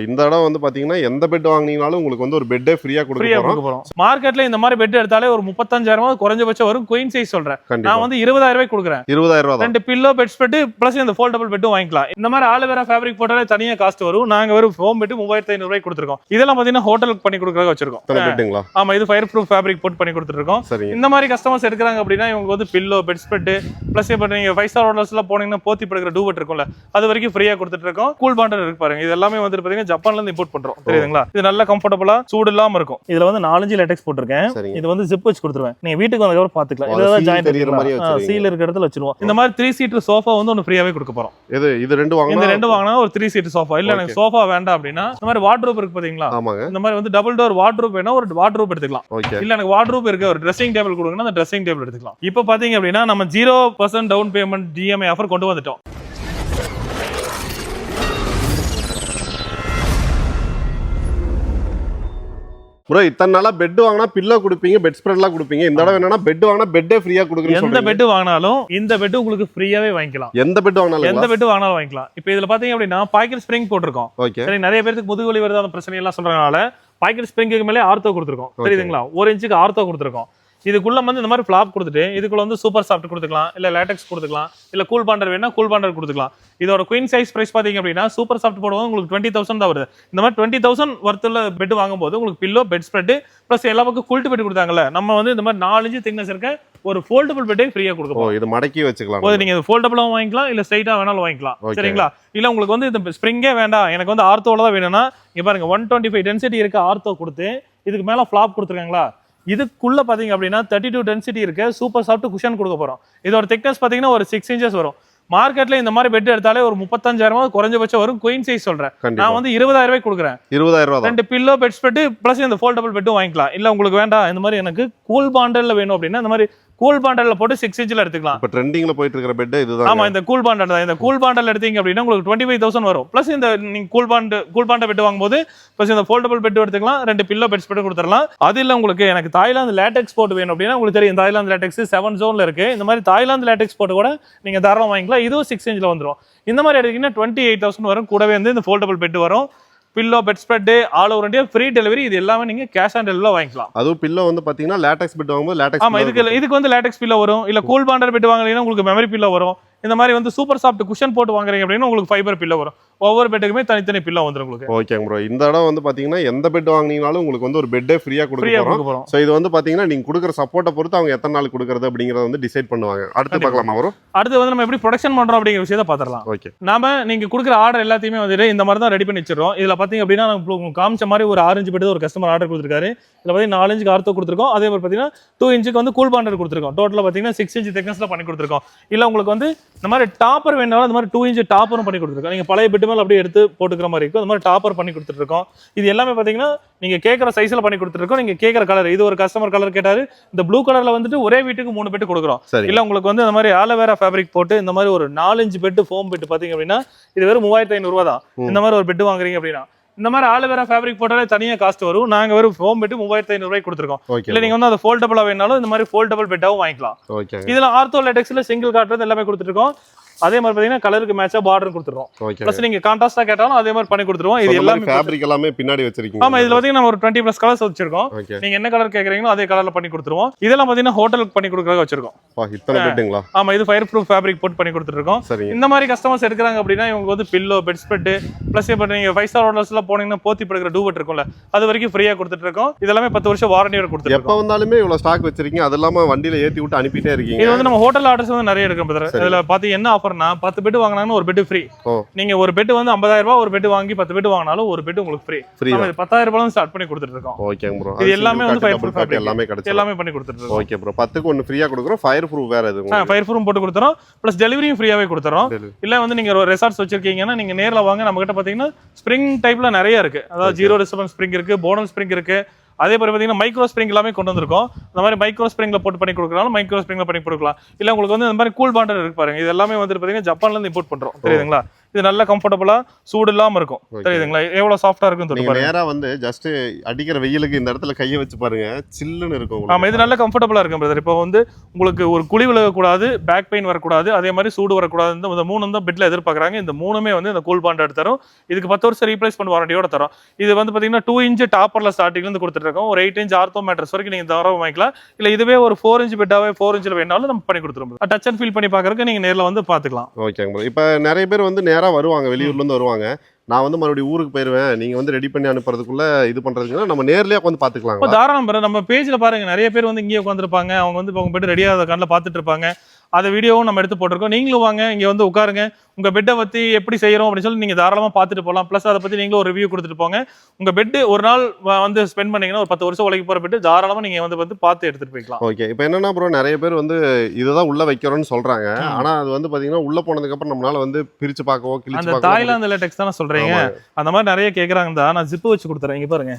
இந்த இடம் வந்து பாத்தீங்கன்னா எந்த பெட் வாங்குனீங்கனாலும் உங்களுக்கு வந்து ஒரு பெட்டே ஃப்ரீயா கொடுக்க போறோம். மார்க்கெட்ல இந்த மாதிரி பெட் எடுத்தாலே ஒரு 35,000 குறைஞ்சபட்சம் வரும். குயின் சைஸ் சொல்றேன். நான் வந்து 20,000 ரூபாய் கொடுக்குறேன். 20,000 ரூபாய். ரெண்டு பில்லோ பெட் ஸ்ப்ரெட் பிளஸ் இந்த ஃபோல்டபிள் பெட்டும் வாங்கிக்கலாம். இந்த மாதிரி ஆலோவேரா ஃபேப்ரிக் போட்டாலே தனியா காஸ்ட் வரும். நாங்க ஒரு ஹோம் பெட் 3,500 ரூபாய் கொடுத்துருக்கோம். இதெல்லாம் பாத்தீங்கன்னா ஹோட்டலுக்கு பண்ணி கொடுக்கறத வச்சிருக்கோம். ஆமா, இது ஃபயர் ப்ரூஃப் ஃபேப்ரிக் போட்டு பண்ணி கொடுத்துருக்கோம். இந்த மாதிரி கஸ்டமர்ஸ் எடுக்கிறாங்க அப்படின்னா இவங்க வந்து பில்லோ பெட் ஸ்ப்ரெட் பிளஸ் இப்போ நீங்க 5 ஸ்டார் ஹோட்டல்ஸ்ல போனீங்கன்னா போத்தி படுக்கிற டூவெட் இருக்கும்ல, அது வரைக்கும் ஃப்ரீயா கொடுத்துட்டு இருக்கோம். கூல் பாண்டர் இருக்கு பாருங்க. இது எல்லாமே வந்து பாத்தீங்கன்னா ஜப்பான்ல இருந்து இம்போர்ட் பண்றோம். தெரியுதுங்களா? இது நல்ல கம்ஃபர்டபுளா சூடு இல்லாம இருக்கும். இதுல வந்து 4-5 லேட்டெக்ஸ் போட்டுருக்கேன். இது வந்து ஜிப் வச்சு கொடுத்துருவேன். நீங்க வீட்டுக்கு வந்ததுக்கு அப்புறம் பாத்துக்கலாம். இதெல்லாம் ஜாயிண்ட் தெரியுற மாதிரி சீல் இருக்கிற இடத்துல வச்சிருவோம். இந்த மாதிரி 3 சீட்டர் சோஃபா வந்து ஒன்னு ஃப்ரீயாவே கொடுக்க போறோம். இது ரெண்டு வாங்குனா இந்த ரெண்டு வாங்குனா ஒரு 3 சீட்டர் சோஃபா. இல்ல எனக்கு சோஃபா வேண்டாம் அப்படின்னா இந்த மாதிரி வார்ட்ரோப் இருக்கு பாத்தீங்களா? இந்த மாதிரி வந்து டபுள் டோர் வார்ட்ரோப் வேணா ஒரு வார்ட்ரோப் எடுத்துக்கலாம். இல்ல எனக்கு வார்ட்ரோப் இருக்கு ஒரு ட்ரெஸ்ஸிங் டேபிள் கொடுங்கன்னா அந்த ட்ரெஸ்ஸிங் டேபிள் எடுத்துக்கலாம். இப்போ பாத்தீங்க அப்படின்னா நம்ம 0% டவுன் பேமெண்ட் DMI ஆஃபர் கொண்டு வந்துட்டோம். ப்ரோ இத்தனை நாளா பெட் வாங்கினா பில்லோ கொடுப்பீங்க, பெட் ஸ்ப்ரெட்லாம் கொடுப்பீங்க. இந்த தடவை என்னன்னா பெட் வாங்கினா பெட்டே ஃப்ரீயா கொடுக்குறீங்க. எந்த பெட் வாங்கினாலும் இந்த பெட் உங்களுக்கு ஃப்ரீயாவே வாங்கிக்கலாம். எந்த பெட் வாங்கினாலும் வாங்கிக்கலாம். இப்போ இதுல பாத்தீங்க அப்படின்னா பாக்கெட் ஸ்ப்ரிங் போட்டிருக்கோம். சரி, நிறைய பேருக்கு முதுகு வலி வருது அந்த பிரச்சனை எல்லாம் சொல்றதுனால பாக்கெட் ஸ்ப்ரிங்க்கு மேலே ஆர்த்தோ கொடுத்துருக்கோம். தெரியுதுங்களா? 1 இன்ச்சுக்கு ஆர்த்தோ கொடுத்துருக்கோம். இதுக்குள்ள வந்து இந்த மாதிரி ஃபிளாப் கொடுத்துட்டு இதுக்குள்ள வந்து சூப்பர் சாஃப்ட் கொடுத்துக்கலாம், இல்ல லேட்டெக்ஸ் கொடுத்துக்கலாம், இல்ல கூல் பாண்டர் வேணா கூல் பாண்டர் கொடுத்துக்கலாம். இதோட குயின் சைஸ் பிரைஸ் பாத்தீங்க அப்படின்னா சூப்பர் சாஃப்ட் போடும்போது உங்களுக்கு 20,000 தான் வருது. இந்த மாதிரி 20,000 வர்த்துல பெட் வாங்கும்போது உங்களுக்கு பில்லோ பெட் ஸ்ப்ரெட் பிளஸ் எல்லா பக்கம் கூல்ட் பெட் கொடுத்தாங்கல்ல, நம்ம வந்து இந்த மாதிரி 4 இன்ச் திக்னஸ் இருக்க ஒரு ஃபோல்டபிள் பெட்டே ஃப்ரீயா கொடுப்போம். இது மடக்கி வச்சுக்கலாம். நீங்க ஃபோல்டபிளாவும் வாங்கிக்கலாம், இல்ல ஸ்ட்ரைட்டா வேணாலும் வாங்கிக்கலாம். சரிங்களா? இல்ல உங்களுக்கு வந்து இந்த ஸ்ப்ரிங்கே வேண்டாம், எனக்கு வந்து ஆர்த்தோல தான் வேணும்னா இங்க பாருங்க 125 டென்சிட்டி இருக்க ஆர்த்தோ கொடுத்து இதுக்கு மேல ஃபிளாப் கொடுத்துருக்காங்களா, இதுக்குள்ள பாத்தீங்க அப்படின்னா 32 டென்சிட்டி இருக்க சூப்பர் சாஃப்ட் குஷன் கொடுக்க போறோம். இதோட திக்னஸ் பாத்தீங்கன்னா ஒரு 6 இன்ச்சஸ் வரும். மார்க்கெட்ல இந்த மாதிரி பெட் எடுத்தாலே ஒரு 35,000 குறைஞ்சபட்சம் வரும். குயின் சைஸ் சொல்றேன். நான் வந்து 20,000 ரூபாய் கொடுக்குறேன். 20,000 ரூபாய். ரெண்டு பில்லோ பெட் ஸ்ப்ரெட் பிளஸ் இந்த ஃபோல்டபிள் பெட்டும் வாங்கிக்கலாம். இல்ல உங்களுக்கு வேண்டாம் இந்த மாதிரி எனக்கு கூல் பாண்டர்ல வேணும் அப்படின்னா இந்த மாதிரி கூல் பாண்டர்ல போட்டு 6 இன்ச்ல எடுத்துக்கலாம். இப்ப ட்ரெண்டிங்ல போயிட்டு இருக்கிற பெட் இதுதான். ஆமா, இந்த கூல் பாண்டர் தான். இந்த கூல் பாண்டர்ல எடுத்தீங்க அப்படின்னா உங்களுக்கு 25,000 வரும். பிளஸ் இந்த நீங்க கூல் பாண்டர் பெட் வாங்கும்போது பிளஸ் இந்த ஃபோல்டபிள் பெட் எடுத்துக்கலாம். ரெண்டு பில்லோ பெட் ஸ்ப்ரெட் கொடுத்துடலாம். அது இல்ல உங்களுக்கு எனக்கு தாய்லாந்து லேட்டெக்ஸ் போட்டு வேணும் அப்படின்னா உங்களுக்கு தெரியும் தாய்லாந்து லேட்டெக்ஸ் 7 ஜோன்ல இருக்கு. இந்த மாதிரி தாய்லாந்து லேட்டெக்ஸ் போட்டு கூட நீங்க தாராளமா வாங்கிக்கலாம். இதுவும் 6 இன்ச்ல வந்துரும். இந்த மாதிரி எடுத்தீங்கன்னா 28,000 வரும். கூடவே வந்து இந்த ஃபோல்டபிள் பெட் வரும். Pillow bedspread all over India free delivery. இது எல்லாமே நீங்க கேஷ் ஆன் டெலிவரில வாங்கிக்கலாம். அதுவும் பில்லோ வந்து பாத்தீங்கன்னா லேட்டெக்ஸ் பெட் வாங்கும்போது லேட்டெக்ஸ். ஆமா, இதுக்கு வந்து லேட்டெக்ஸ் பில்லோ வரும். இல்ல கூல் பாண்டர் பெட் வாங்குறீங்கன்னா உங்களுக்கு மெமரி பில்லோ வரும். இந்த மாதிரி வந்து சூப்பர் சாஃப்ட் குஷன் போட்டு வாங்குறீங்க அப்படின்னா உங்களுக்கு ஃபைபர் பில்லோ வரும். ஒவ்வொரு பெட்டுக்குமே தனித்தனி பில்லோ வந்துரும் உங்களுக்கு. ஓகேங்க ப்ரோ. இந்த இடம் வந்து பாத்தீங்கன்னா எந்த பெட் வாங்குனீங்கனாலும் உங்களுக்கு வந்து ஒரு பெட்டே ஃப்ரீயா கொடுக்க போறோம். சோ இது வந்து பாத்தீங்கன்னா நீங்க கொடுக்குற சப்போர்ட்டை பொறுத்து அவங்க எத்தனை நாள் கொடுக்கறது அப்படிங்கறத வந்து டிசைட் பண்ணுவாங்க. அடுத்து பார்க்கலாமா ப்ரோ? அடுத்து வந்து நம்ம எப்படி ப்ரொடக்ஷன் பண்றோம் அப்படிங்கிற விஷயத்தை பாத்துறலாம். ஓகே. நாம நீங்க கொடுக்குற ஆர்டர் எல்லாத்தையுமே வந்து இந்த மாதிரி தான் ரெடி பண்ணி வச்சிரோம். இதுல பாத்தீங்க அப்படின்னா நம்ம காமிச்ச மாதிரி ஒரு 6 இன்ச் பெட் ஒரு கஸ்டமர் ஆர்டர் கொடுத்திருக்காரு. இதுல பாத்தீங்கன்னா 4 இன்ச்சுக்கு ஆர்த்தோ கொடுத்திருக்கோம். அதே மாதிரி பாத்தீங்கன்னா 2 இன்ச்சுக்கு வந்து கூல் பாண்டர் கொடுத்திருக்கோம். டோட்டலா பாத்தீங்கன்னா 6 இன்ச் திக்னஸ்ல பண்ணி கொடுத்திருக்கோம். இல்ல உங்களுக்கு வந்து இந்த மாதிரி டாப்பர் வேணாலும் இந்த மாதிரி 2 இன்ச் டாப்பரும் பண்ணி கொடுத்திருக்கோம். நீங்க பழைய பெட் மேல அப்படியே எடுத்து போட்டுக்கிற மாதிரி இருக்கும். அந்த மாதிரி டாப்பர் பண்ணி கொடுத்துருக்கோம். இது எல்லாமே பாத்தீங்கன்னா நீங்க கேட்கற சைஸ்ல பண்ணி கொடுத்துருக்கோம். நீங்க கேட்கற கலர் இது ஒரு கஸ்டமர் கலர் கேட்டாரு. இந்த ப்ளூ கலர்ல வந்துட்டு ஒரே வீட்டுக்கு 3 பெட் கொடுக்குறோம். இல்ல உங்களுக்கு வந்து இந்த மாதிரி ஆலோவேரா ஃபேப்ரிக் போட்டு இந்த மாதிரி ஒரு 4 இன்ச் பெட் ஃபோம் பெட் பாத்தீங்க அப்படின்னா இது வெறும் 3,500 ரூபாய் தான். இந்த மாதிரி ஒரு பெட் வாங்குறீங்க அப்படின்னா இந்த மாதிரி ஆலோவேரா ஃபேப்ரிக் போட்டாலே தனியா காஸ்ட் வரும். நாங்க வெறும் ஃபோம் பெட் 3,500 ரூபாய் கொடுத்துருக்கோம். இல்ல நீங்க வந்து அது ஃபோல்டபிளா வேணாலும் இந்த மாதிரி ஃபோல்டபிள் பெட்டாவும் வாங்கிக்கலாம். இதுல ஆர்த்தோ லேட்டெக்ஸ்ல சிங்கிள் காட்டுறது எல்லாமே கொடுத்துருக்கோம். அதே மாதிரி பாத்தீங்கன்னா கலருக்கு மேட்சா பார்டர் கொடுத்துறோம். பிளஸ் நீங்க கான்ட்ராஸ்டா கேட்டாலும் அதே மாதிரி பண்ணி கொடுத்துருவோம். இது எல்லாமே ஃபேப்ரிக் எல்லாமே பின்னாடி வச்சிருக்கீங்க. ஆமா, இதுல பாத்தீங்கன்னா நம்ம ஒரு 20+ கலர்ஸ் வச்சிருக்கோம். நீங்க என்ன கலர் கேக்குறீங்களோ அதே கலர்ல பண்ணி கொடுத்துருவோம். இதெல்லாம் பாத்தீங்கன்னா ஹோட்டலுக்கு பண்ணி கொடுக்கறத வச்சிருக்கோம். இத்தனை பெட்டுங்களா? ஆமா, இது ஃபயர் ப்ரூஃப் ஃபேப்ரிக் போட்டு பண்ணி கொடுத்துருக்கோம். இந்த மாதிரி கஸ்டமர்ஸ் எடுக்கிறாங்க அப்படின்னா இவங்க வந்து பில்லோ பெட் ஸ்ப்ரெட் பிளஸ் இப்போ நீங்க 5 ஸ்டார் ஹோட்டல்ஸ்ல போனீங்கன்னா போத்தி படுக்கிற டூவெட் இருக்கும்ல, அது வரைக்கும் ஃப்ரீயா கொடுத்துட்டு இருக்கோம். இதெல்லாமே 10 வருஷம் வாரண்டியோட கொடுத்துருக்கோம். எப்ப வந்தாலுமே இவ்வளவு ஸ்டாக் வச்சிருக்கீங்க. அது இல்லாம வண்டியில ஏத்தி விட்டு அனுப்பிட்டே இருக்கீங்க. இது வந்து நம்ம ஹோட்டல் ஆர்டர்ஸ் வந்து நிறைய எடுக்கிறோம் பிரதர். இதுல பாத்தீங்கன்னா என்ன ஆஃபர்னா 10 பெட் வாங்கினாலும் ஒரு பெட் ஃப்ரீ. நீங்க ஒரு பெட் வந்து 50,000 ரூபாய் ஒரு பெட் வாங்கி 10 பெட் வாங்கினாலும் ஒரு பெட் உங்களுக்கு ஃப்ரீ. நம்ம 10,000 ரூபாய் ஸ்டார்ட் பண்ணி கொடுத்துட்டு இருக்கோம். ஓகேங்க ப்ரோ. இது எல்லாமே வந்து ஃபயர் ப்ரூஃப் ஃபேப்ரிக் எல்லாமே பண்ணி கொடுத்துட்டு இருக்கோம். Okay bro. 10க்கு ஒன்னு ஃப்ரீயா கொடுக்குறோம். ஃபயர் ப்ரூஃப் வேற எது? ஃபயர் ப்ரூஃப் போட்டு கொடுத்துறோம். பிளஸ் டெலிவரியும் ஃப்ரீயாவே கொடுத்துறோம். இல்ல வந்து நீங்க ரெசார்ட்ஸ் வச்சிருக்கீங்கன்னா நீங்க நேர்ல வாங்க. நம்ம கிட்ட பாத்தீங்கன்னா ஸ்ப்ரிங் டைப்ல நிறைய இருக்கு. அதாவது 0 டிஸ்டர்பன்ஸ் ஸ்ப்ரிங் இருக்கு, போனல் ஸ்ப்ரிங் இருக்கு. அதே மாதிரி பாத்தீங்கன்னா மைக்ரோ ஸ்ப்ரிங் எல்லாமே கொண்டு வந்திருக்கோம். இந்த மாதிரி மைக்ரோ ஸ்ப்ரிங்ல போட்டு பண்ணி கொடுக்கறாலும் மைக்ரோ ஸ்ப்ரிங்ல பண்ணி கொடுக்கலாம். இல்ல உங்களுக்கு வந்து இந்த மாதிரி கூல் பாண்டர் இருக்கு பாருங்க. இது எல்லாமே வந்து பாத்தீங்கன்னா ஜப்பான்ல இருந்து இம்போர்ட் பண்றோம். தெரியுதுங்களா? இது நல்ல கம்ஃபர்டபுளா சூடு இல்லாம இருக்கும். தெரியுதுங்களா எவ்வளவு சாஃப்டா இருக்குன்னு சொல்லி நீங்க பாருங்க. நேரா வந்து ஜஸ்ட் அடிக்கிற வெயிலுக்கு இந்த இடத்துல கையை வச்சு பாருங்க, சில்லுன்னு இருக்கும் உங்களுக்கு. ஆமா, இது நல்ல கம்ஃபர்டபுளா இருக்கும் பிரதர். இப்போ வந்து உங்களுக்கு ஒரு குழி விலகக்கூடாது, பேக் பெயின் வரக்கூடாது, அதே மாதிரி சூடு வரக்கூடாது. இந்த 3 தான் பெட்ல எதிர்பார்க்குறாங்க. இந்த 3மே வந்து இந்த கூல் பாண்ட் எடுத்து தரும். இதுக்கு 10 வருஷம் ரீப்ளேஸ்மெண்ட் வாரண்டியோட தரும். இது வந்து பாத்தீங்கன்னா 2 இன்ச் டாப்பர்ல ஸ்டார்டிங்ல இருந்து கொடுத்துட்டு இருக்கோம். ஒரு 8 இன்ச் ஆர்த்தோ மேட்ரஸ் வரைக்கும் நீங்க தாராளமா வாங்கிக்கலாம். இல்ல இதுவே ஒரு 4 இன்ச் பெட்டாவே 4 இன்ச்ல வேணாலும் நம்ம பண்ணி கொடுத்துருவோம். டச் அண்ட் ஃபீல் பண்ணி பாக்குறதுக்கு நீங்க நேர்ல வந்து பாத்துக்கலாம். ஓகேங்க ப்ரோ. இப்போ நிறைய பேர் வந்து நேரா வருவாங்க, வெளியூர்ல இருந்து வருவாங்க. நான் வந்து மறுபடியும் ஊருக்கு போயிருவேன், நீங்க வந்து ரெடி பண்ணி அனுப்புறதுக்குள்ள இது பண்றதுக்குன்னா நம்ம நேர்லயே உட்காந்து பாத்துக்கலாம். இப்போ தாராளம் பெற நம்ம பேஜ்ல பாருங்க, நிறைய பேர் வந்து இங்கேயே உட்காந்துருப்பாங்க. அவங்க வந்து அவங்க பெட் ரெடியாக கண்ணில் பார்த்துட்டு இருப்பாங்க. அதை வீடியோவும் நம்ம எடுத்து போட்டிருக்கோம். நீங்களும் வாங்க, இங்கே வந்து உட்காருங்க. உங்க பெட்டை பத்தி எப்படி செய்யறோம் அப்படின்னு சொல்லி நீங்க தாராளமா பார்த்துட்டு போகலாம். ப்ளஸ் அதை பத்தி நீங்களும் ஒரு ரிவ்யூ கொடுத்துட்டு போங்க. உங்க பெட் ஒரு நாள் வந்து ஸ்பெண்ட் பண்ணீங்கன்னா ஒரு 10 வருஷம் உழைக்க போற பெட் தாராளமா நீங்க வந்து பார்த்து எடுத்துட்டு போய்க்கலாம். ஓகே. இப்போ என்னன்னா ப்ரோ, நிறைய பேர் வந்து இதுதான் உள்ள வைக்கிறோம்னு சொல்றாங்க. ஆனா அது வந்து பாத்தீங்கன்னா உள்ள போனதுக்கு அப்புறம் நம்மளால வந்து பிரிச்சு பார்க்கவோ கிழிச்சு அந்த பார்க்கவோ. தாய்லாந்து லேட்டெக்ஸ் தானே சொல்றீங்க? அந்த மாதிரி நிறைய கேக்குறாங்க தான். நான் ஜிப் வச்சு கொடுத்துறேன். இங்க பாருங்க,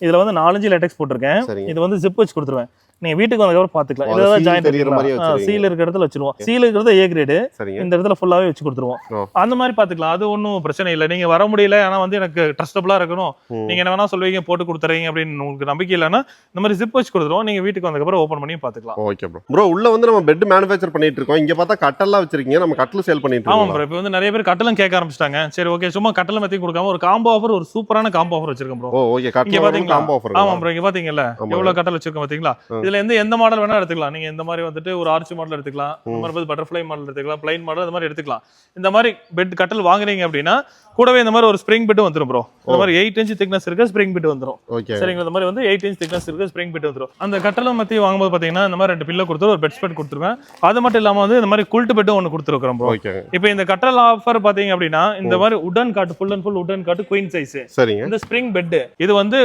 இதுல வந்து 4 லேட்டெக்ஸ் போட்டிருக்கேன். இது வந்து ஜிப் வச்சு கொடுத்துருவேன். நீங்க வீட்டுக்கு வந்ததுக்கப்புறம் பாத்துக்கலாம். இதெல்லாம் ஜாயின் தெரியுற மாதிரி சீல் இருக்கிற இடத்துல வச்சிருவோம். சீல் இருக்கிறது A கிரேடு, இந்த இடத்துல ஃபுல்லாவே வச்சு கொடுத்துருவோம். அந்த மாதிரி பாத்துக்கலாம். அது ஒன்றும் பிரச்சனை இல்லை. நீங்க வர முடியல, ஆனா வந்து எனக்கு ட்ரஸ்டபிளா இருக்கணும், நீங்க என்ன வேணா சொல்லுவீங்க போட்டு கொடுத்துறீங்க அப்படின்னு உங்களுக்கு நம்பிக்கை இல்லைன்னா இந்த மாதிரி ஜிப் வச்சு கொடுத்துருவோம். நீங்க வீட்டுக்கு வந்ததுக்கப்புறம் ஓப்பன் பண்ணி பாத்துக்கலாம். Okay bro. ப்ரோ உள்ள வந்து நம்ம பெட் மேனுஃபேக்சர் பண்ணிட்டு இருக்கோம். இங்க பார்த்தா கட்டல்லாம் வச்சிருக்கீங்க, நம்ம கட்டல் சேல் பண்ணிட்டு இருக்கோம். ஆமா ப்ரோ. இப்போ வந்து நிறைய பேர் கட்டலும் கேட்க ஆரம்பிச்சிட்டாங்க. சரி ஓகே, சும்மா கட்டலும் மெத்தி கொடுக்காம ஒரு காம்போ ஆஃபர், ஒரு சூப்பரான காம்போ ஆஃபர் வச்சிருக்கோம் ப்ரோ. ஓகே. கட்டல் காம்போ ஆஃபர். ஆமா ப்ரோ. இங்க பாத்தீங்கல்ல எவ்வளவு கட்டல் வச்சிருக்கோம் பாத்தீங்களா? இதுல எந்த மாடல் எடுத்துக்கலாம். நீங்க இந்த மாதிரி வந்துட்டு ஒரு ஆர்ச் மாடல் எடுத்துக்கலாம், இந்த மாதிரி பட்டர்ஃப்ளை மாடல் எடுத்துக்கலாம், பிளைன் மாடல் இந்த மாதிரி எடுத்துக்கலாம். இந்த மாதிரி பெட் கட்டல் வாங்குறீங்க அப்படின்னா கூடவே இந்த மாதிரி ஒரு ஸ்ப்ரிங் பெட் வந்துரும் ப்ரோ. இந்த மாதிரி 8 இன்ச் திக்னஸ் இருக்க ஸ்ப்ரிங் பெட் வந்துரும். சரிங்களா? இந்த மாதிரி வந்து 8 இன்ச் திக்னஸ் இருக்க ஸ்ப்ரிங் பெட் வந்துரும். அந்த கட்டலை மத்தி வாங்கும்போது பாத்தீங்கன்னா இந்த மாதிரி 2 பில்லோ கொடுத்து ஒரு பெட் ஸ்பெட் கொடுத்துருவேன். அது மட்டும் இல்லாம வந்து இந்த மாதிரி குல்ட் பெட்டும் ஒன்று கொடுத்துருக்கோம் ப்ரோ. இப்போ இந்த கட்டல் ஆஃபர் பாத்தீங்க அப்படின்னா இந்த மாதிரி உடன் காட், ஃபுல் அண்ட் ஃபுல் உடன் காட், குயின் சைஸ். சரிங்க. இந்த ஸ்ப்ரிங் பெட் இது வந்து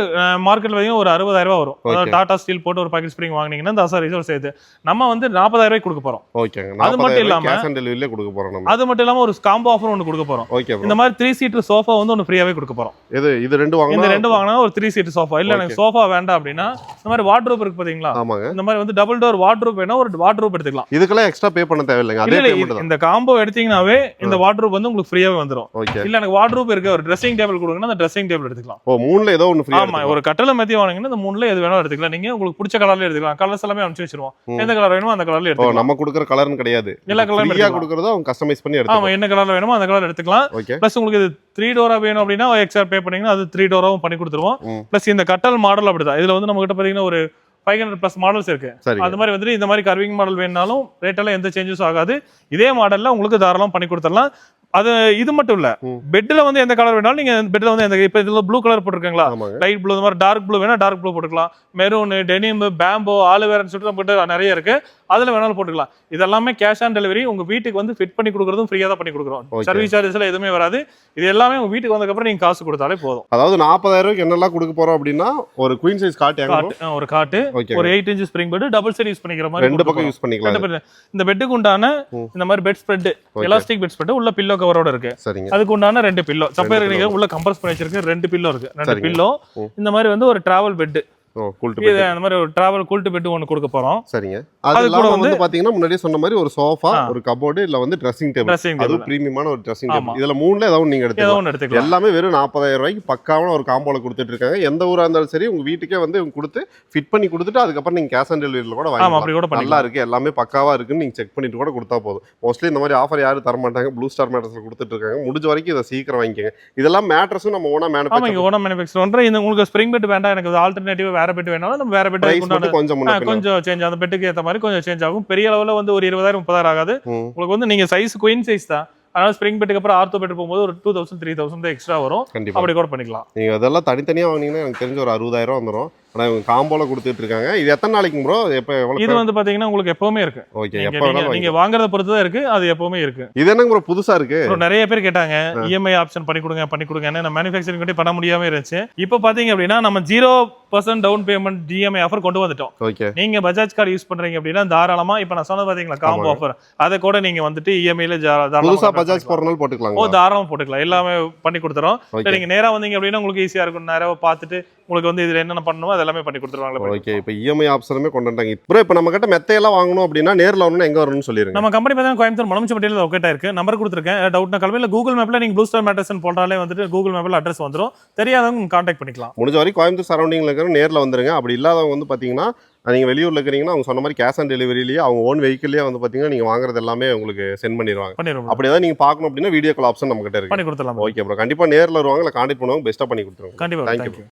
மார்க்கெட்ல பாத்தீங்கன்னா ஒரு 60,000 ரூபாய் வரும். அதாவது டாடா ஸ்டீல் போட்டு ஒரு பாக்கெட் ஸ்ப்ரிங் வாங்குனீங்கன்னா இந்த அசரிஸோட சேர்த்து நம்ம வந்து 40,000 ரூபாய்க்கு கொடுக்க போறோம். ஓகேங்க. அது மட்டும் இல்லாம கேஷ் ஆன் டெலிவரியில கொடுக்க போறோம் நம்ம. அது மட்டும் இல்லாம ஒரு காம்போ ஆஃபர் ஒன்னு கொடுக்க போறோம். ஓகே. இந்த மாதிரி 3 சீட்டர் சோஃபா வந்து ஒன்னு ஃப்ரீயாவே கொடுக்க போறோம். இது ரெண்டு வாங்குனா, இந்த ரெண்டு வாங்குனா ஒரு 3 சீட்டர் சோஃபா. இல்ல எனக்கு சோஃபா வேண்டாம் அப்படின்னா இந்த மாதிரி வார்ட்ரோப் இருக்கு பாத்தீங்களா? ஆமாங்க. இந்த மாதிரி வந்து டபுள் டோர் வார்ட்ரோப் வேணா ஒரு வார்ட்ரோப் எடுத்துக்கலாம். இதுக்கெல்லாம் எக்ஸ்ட்ரா பே பண்ண தேவையில்லைங்க. அதே பேமெண்ட் தான். இந்த காம்போ எடுத்தீங்கனாவே இந்த வார்ட்ரோப் வந்து உங்களுக்கு ஃப்ரீயாவே வந்துரும். இல்ல எனக்கு வார்ட்ரோப் இருக்கு, ஒரு ட்ரெஸ்ஸிங் டேபிள் கொடுங்கன்னா அந்த ட்ரெஸ்ஸிங் டேபிள் எடுத்துக்கலாம். ஓ, மூணுல ஏதோ ஒன்னு ஃப்ரீயா. ஆமா, ஒரு கட்டல மெத்தி வாங்குனீங்கன்னா இந்த மூணுல எது வேணாலும் எடுத்துக்கலாம். நீங்க உங்களுக்கு பிடிச்ச கலர்ல எடுத்துக்கலாம். கலர்ஸ் எல்லாமே அனுப்பிச்சு வச்சிருவோம். எந்த கலர் வேணுமோ அந்த கலர்ல எடுத்துக்கலாம். நம்ம கொடுக்குற கலர்னு கிடையாது, எல்லா கலரும் ஃப்ரீயா கொடுக்கறத அவங்க கஸ்டமைஸ் பண்ணி எடுத்துக்கலாம். ஆமா, என்ன கலர்ல வேணுமோ அந்த கலர் எடுத்துக்கலாம். பிளஸ் உங்களுக்கு இது 3 டோரா வேணும் அப்படின்னா எக்ஸ்ட்ரா பே பண்ணீங்கன்னா அது 3 டோராவும் பண்ணி கொடுத்துருவோம். பிளஸ் இந்த கட்டல் மாடல் அப்படிதான். இதுல வந்து நம்ம கிட்ட பாத்தீங்கன்னா ஒரு 500+ மாடல்ஸ் இருக்கு. அது மாதிரி வந்து இந்த மாதிரி கர்விங் மாடல் வேணும்னாலும் ரேட் எல்லாம் எந்த சேஞ்சஸ் ஆகாது. இதே மாடல்ல உங்களுக்கு தாராளம் பண்ணி கொடுத்துடலாம். அது இது மட்டும் இல்ல, பெட்ல வந்து எந்த கலர் வேணாலும் நீங்க பெட்ல வந்து எந்த, இப்ப இதுல ப்ளூ கலர் போட்டுருக்கீங்களா, லைட் ப்ளூ, இந்த மாதிரி டார்க் ப்ளூ வேணா டார்க் ப்ளூ போட்டுக்கலாம். மெரூன், டெனிம், பேம்போ, ஆலுவேரான்னு சொல்லிட்டு நம்ம கிட்ட நிறைய இருக்கு. அதுல வேணாலும் போட்டுக்கலாம். இதெல்லாமே கேஷ் ஆன் டெலிவரி. உங்க வீட்டுக்கு வந்து ஃபிட் பண்ணி கொடுக்கறதும் ஃப்ரீயா தான் பண்ணி கொடுக்குறோம். சர்வீஸ் சார்ஜஸ்ல எதுவுமே வராது. இது எல்லாமே உங்க வீட்டுக்கு வந்ததுக்கு அப்புறம் நீங்க காசு கொடுத்தாலே போதும். அதாவது 40,000 ரூபாய்க்கு என்னெல்லாம் கொடுக்க போறோம் அப்படின்னா ஒரு குயின் சைஸ் காட், ஒரு காட்டு, ஒரு 8 inch spring bed, double side use பண்ணிக்கிற மாதிரி ரெண்டு பக்கம் யூஸ் பண்ணிக்கலாம். இந்த பெட்டுக்கு உண்டான இந்த மாதிரி bedspread, elastic bedspread உள்ள பில்லோ கவரோட இருக்கு. அதுக்கு உண்டான 2 பில்லோ சப்பேர் நீங்க உள்ள கம்ப்ரஸ் பண்ணி வச்சிருக்கு. 2 பில்லோ இருக்கு, 2 பில்லோ. இந்த மாதிரி வந்து ஒரு டிராவல் பெட், அந்த மாதிரி ஒரு டிராவல் கூல்ட் பெட் ஒன்னு கொடுக்க போறோம். சரிங்க. அது கூட வந்து பாத்தீங்கன்னா முன்னாடியே சொன்ன மாதிரி ஒரு சோஃபா, ஒரு கபோர்டு, இல்ல வந்து ட்ரெஸ்ஸிங் டேபிள். அது பிரீமியமான ஒரு ட்ரெஸ்ஸிங் டேபிள். இதுல மூணுல ஏதாவது நீங்க எடுத்துக்கலாம். எல்லாமே வெறும் 40,000 ரூபாய்க்கு பக்காவான ஒரு காம்போல கொடுத்துட்டு இருக்காங்க. எந்த ஊரா இருந்தாலும் சரி உங்க வீட்டுக்கே வந்து கொடுத்து ஃபிட் பண்ணி கொடுத்துட்டு அதுக்கப்புறம் நீங்க கேஷ் ஆன் டெலிவரியில கூட வாங்கிக்கலாம். நல்லா இருக்கு, எல்லாமே பக்காவா இருக்குன்னு நீங்க செக் பண்ணிட்டு கூட கொடுத்தா போதும். மோஸ்ட்லி இந்த மாதிரி ஆஃபர் யாரும் தர மாட்டாங்க. ப்ளூ ஸ்டார் மேட்ரஸ்ல கொடுத்துட்டு இருக்காங்க. முடிஞ்ச வரைக்கும் இதை சீக்கிரம் வாங்கிக்கங்க. இதெல்லாம் மேட்ரஸும் நம்ம ஓனா மேனுஃபேக்சர் பண்றோம். இந்த உங்களுக்கு ஸ்ப்ரிங் பெட் வேண்டாம், எனக்கு ஆல்டர்னேட்டிவ் வேற பெட் வேணாலும் நம்ம கொஞ்சம் சேஞ்ச், அந்த பெட்டுக்கு ஏத்த மாதிரி கொஞ்சம் சேஞ்ச் ஆகும். பெரிய அளவுல வந்து ஒரு 20,000 30,000 ஆகாது. உங்களுக்கு வந்து நீங்க சைஸ் குயின் சைஸ் தான். அதனால ஸ்ப்ரிங் பெட்டுக்கு அப்புறம் ஆர்த்தோ பெட் போகும்போது ஒரு 2,000 3,000 எக்ஸ்ட்ரா வரும். அப்படி கூட பண்ணிக்கலாம். நீங்க அதெல்லாம் தனித்தனியா வாங்குனீங்கன்னா எனக்கு தெரிஞ்ச ஒரு 60,000 வந்துரும். ஆனா இவங்க காம்போல கொடுத்துட்டு இருக்காங்க. இது எத்தனை நாளைக்கு ப்ரோ? இது வந்து பாத்தீங்கன்னா உங்களுக்கு எப்பவுமே இருக்கு. ஓகே, நீங்க வாங்குறத பொறுத்து தான் இருக்கு. அது எப்பவுமே இருக்கு. இது என்னங்க ப்ரோ புதுசா இருக்கு? நிறைய பேர் கேட்டாங்க EMI ஆப்ஷன் பண்ணி கொடுங்க. நான் மேனுஃபேக்சரிங் பண்ணி பண்ண முடியாம இருந்துச்சு. இப்போ பாத்தீங்க அப்படின்னா நம்ம 0% 6% டவுன் பேமெண்ட் டிஎம்ஐ ஆஃபர் கொண்டு வந்துட்டோம். ஓகே. நீங்க பஜாஜ் கார்டு யூஸ் பண்றீங்க அப்படின்னா தாராளமா இப்ப நான் சொன்னது பாத்தீங்களா காம்போ ஆஃபர், அதை கூட நீங்க வந்துட்டு இஎம்ஐல புதுசா பஜாஜ் போறனால போட்டுக்கலாம். தாராளமா போட்டுக்கலாம், எல்லாமே பண்ணி கொடுத்துறோம். நீங்க நேரா வந்தீங்க அப்படின்னா உங்களுக்கு ஈஸியா இருக்கும், நேரா பார்த்துட்டு உங்களுக்கு வந்து இதுல என்னென்ன பண்ணணுமோ அதெல்லாமே பண்ணி கொடுத்துருவாங்க. ஓகே. இப்போ இஎம்ஐ ஆப்ஷனுமே கொண்டு வந்தாங்க ப்ரோ. இப்போ நம்ம கிட்ட மெத்தையெல்லாம் வாங்கணும் அப்படின்னா நேர்ல வரணும், எங்க வரணும்னு சொல்லிருங்க. நம்ம கம்பெனி பார்த்தா கோயம்புத்தூர் மலம்ச்சம்பட்டியில் லொக்கேட் ஆயிருக்கு. நம்பர் கொடுத்துருக்கேன். டவுட்னா கல்வியில் கூகுள் மேப்ல நீங்க ப்ளூ ஸ்டார் மேட்டர்ஸ் போட்டாலே வந்துட்டு கூகுள் மேப்ல அட்ரஸ் வந்துடும். தெரியாதவங்க கான்டாக்ட் பண்ணிக்கலாம். முடிஞ்ச வரைக்கும் கோயம்புத்தூர் சரௌண்டிங்ல இருக்கிற நேர்ல வந்துருங்க. அப்படி இல்லாதவங்க வந்து பாத்தீங்கன்னா நீங்க வெளியூர்ல இருக்கிறீங்கன்னா அவங்க சொன்ன மாதிரி கேஷ் ஆன் டெலிவரியிலேயே அவங்க ஓன் வெஹிக்கிள்லேயே வந்து பாத்தீங்கன்னா நீங்க வாங்குறது எல்லாமே உங்களுக்கு சென்ட் பண்ணிடுவாங்க. அப்படி ஏதாவது நீங்க பார்க்கணும் அப்படின்னா வீடியோ கால் ஆப்ஷன் நம்ம கிட்ட இருக்கு, பண்ணி கொடுத்துடலாம். Okay bro. கண்டிப்பா நேர்ல வருவாங்க, இல்லை கான்டாக்ட் பண்ணுவாங்க, பெஸ்ட்டாக பண்ணி கொடுத்துருவாங்க. கண்டிப்பா. தேங்க்யூ.